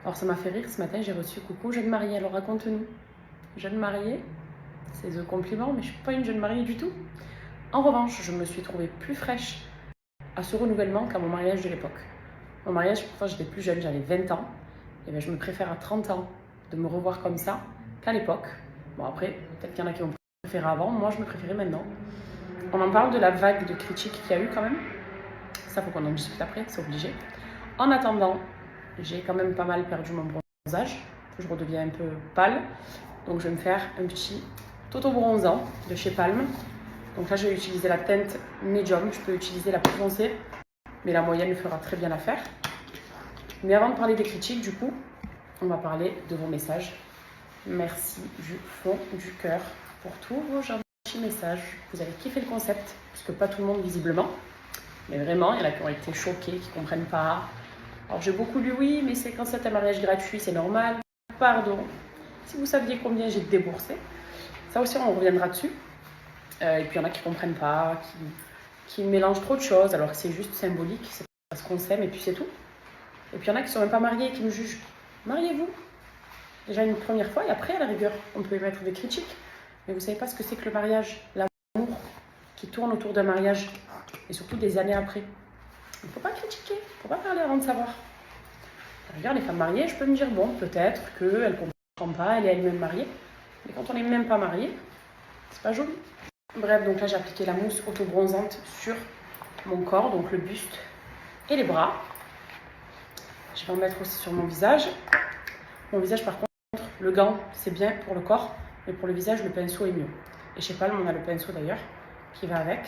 Alors ça m'a fait rire, ce matin j'ai reçu coucou jeune mariée, alors raconte-nous. Jeune mariée, c'est de compliment, mais je ne suis pas une jeune mariée du tout. En revanche, je me suis trouvée plus fraîche à ce renouvellement qu'à mon mariage de l'époque. Mon mariage, pourtant j'étais plus jeune, j'avais 20 ans. Et bien je me préfère à 30 ans de me revoir comme ça qu'à l'époque. Bon après, peut-être qu'il y en a qui vont préférer avant, moi je me préférais maintenant. On en parle de la vague de critiques qu'il y a eu quand même. Ça faut qu'on en discute après, c'est obligé. En attendant, j'ai quand même pas mal perdu mon bronzage. Je redeviens un peu pâle. Donc je vais me faire un petit toto bronzant de chez Palm. Donc là je vais utiliser la teinte médium. Je peux utiliser la plus foncée, mais la moyenne fera très bien l'affaire. Mais avant de parler des critiques, du coup, on va parler de vos messages. Merci du fond du cœur pour tous vos gentils messages. Vous avez kiffé le concept, puisque pas tout le monde visiblement. Mais vraiment, il y en a qui ont été choqués, qui ne comprennent pas. Alors j'ai beaucoup lu oui, mais c'est quand c'est un mariage gratuit, c'est normal. Pardon. Si vous saviez combien j'ai déboursé, ça aussi on reviendra dessus. Et puis il y en a qui ne comprennent pas, qui mélangent trop de choses, alors que c'est juste symbolique, c'est parce qu'on s'aime et puis c'est tout. Et puis il y en a qui ne sont même pas mariés et qui me jugent. Mariez-vous. Déjà une première fois et après à la rigueur, on peut émettre des critiques. Mais vous ne savez pas ce que c'est que le mariage, l'amour qui tourne autour d'un mariage et surtout des années après. Il ne faut pas critiquer, il ne faut pas parler avant de savoir. Regarde, les femmes mariées, je peux me dire, bon, peut-être qu'elle ne comprend pas, elle est elle-même mariée. Mais quand on n'est même pas marié, c'est pas joli. Bref, donc là, j'ai appliqué la mousse auto-bronzante sur mon corps, donc le buste et les bras. Je vais en mettre aussi sur mon visage. Mon visage, par contre, le gant, c'est bien pour le corps, mais pour le visage, le pinceau est mieux. Et chez Palm, on a le pinceau d'ailleurs, qui va avec.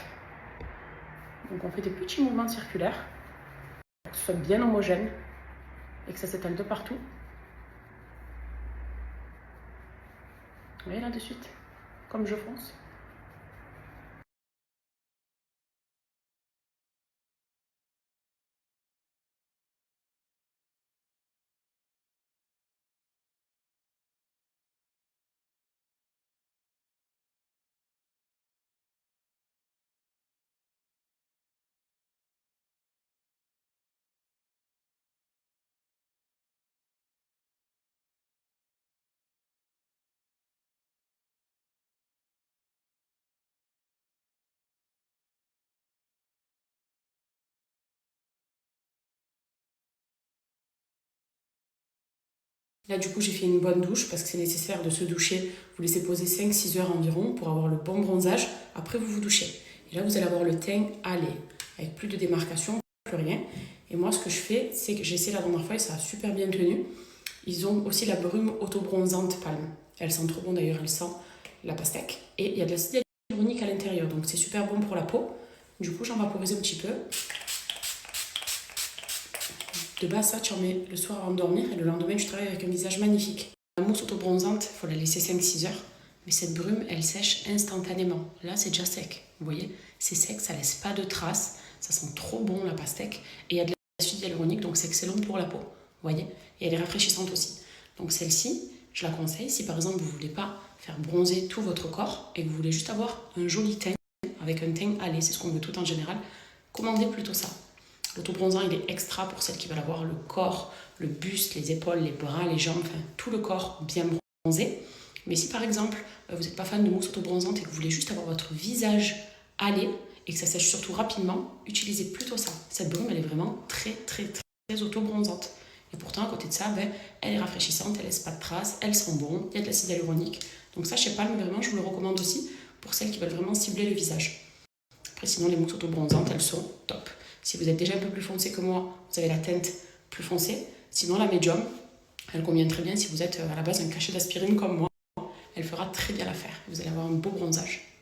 Donc on fait des petits mouvements circulaires, pour que ce soit bien homogène et que ça s'étale de partout. Vous voyez là de suite, comme je fonce. Là, du coup, j'ai fait une bonne douche parce que c'est nécessaire de se doucher. Vous laissez poser 5-6 heures environ pour avoir le bon bronzage. Après, vous vous douchez. Et là, vous allez avoir le teint allé, avec plus de démarcation, plus rien. Et moi, ce que je fais, c'est que j'ai essayé la dernière fois et ça a super bien tenu. Ils ont aussi la brume auto-bronzante Palm. Elle sent trop bon d'ailleurs, elle sent la pastèque. Et il y a de l'acide hyaluronique à l'intérieur, donc c'est super bon pour la peau. Du coup, j'en vaporise un petit peu. De base, ça, tu en mets le soir avant de dormir et le lendemain, tu travailles avec un visage magnifique. La mousse auto-bronzante, il faut la laisser 5-6 heures. Mais cette brume, elle sèche instantanément. Là, c'est déjà sec. Vous voyez, c'est sec, ça laisse pas de traces. Ça sent trop bon, la pastèque. Et il y a de l'acide hyaluronique, donc c'est excellent pour la peau. Vous voyez, et elle est rafraîchissante aussi. Donc celle-ci, je la conseille si par exemple vous ne voulez pas faire bronzer tout votre corps et que vous voulez juste avoir un joli teint avec un teint allé, c'est ce qu'on veut tout en général, commandez plutôt ça. L'autobronzant, il est extra pour celles qui veulent avoir le corps, le buste, les épaules, les bras, les jambes, enfin tout le corps bien bronzé. Mais si par exemple, vous n'êtes pas fan de mousse autobronzante et que vous voulez juste avoir votre visage allé et que ça sèche surtout rapidement, utilisez plutôt ça. Cette brume, elle est vraiment très autobronzante. Et pourtant, à côté de ça, elle est rafraîchissante, elle laisse pas de traces, elle sent bon, il y a de l'acide hyaluronique. Donc ça, je sais pas, mais vraiment, je vous le recommande aussi pour celles qui veulent vraiment cibler le visage. Après, sinon, les mousses autobronzantes, elles sont top. Si vous êtes déjà un peu plus foncé que moi, vous avez la teinte plus foncée. Sinon, la médium, elle convient très bien si vous êtes à la base un cachet d'aspirine comme moi. Elle fera très bien l'affaire. Vous allez avoir un beau bronzage.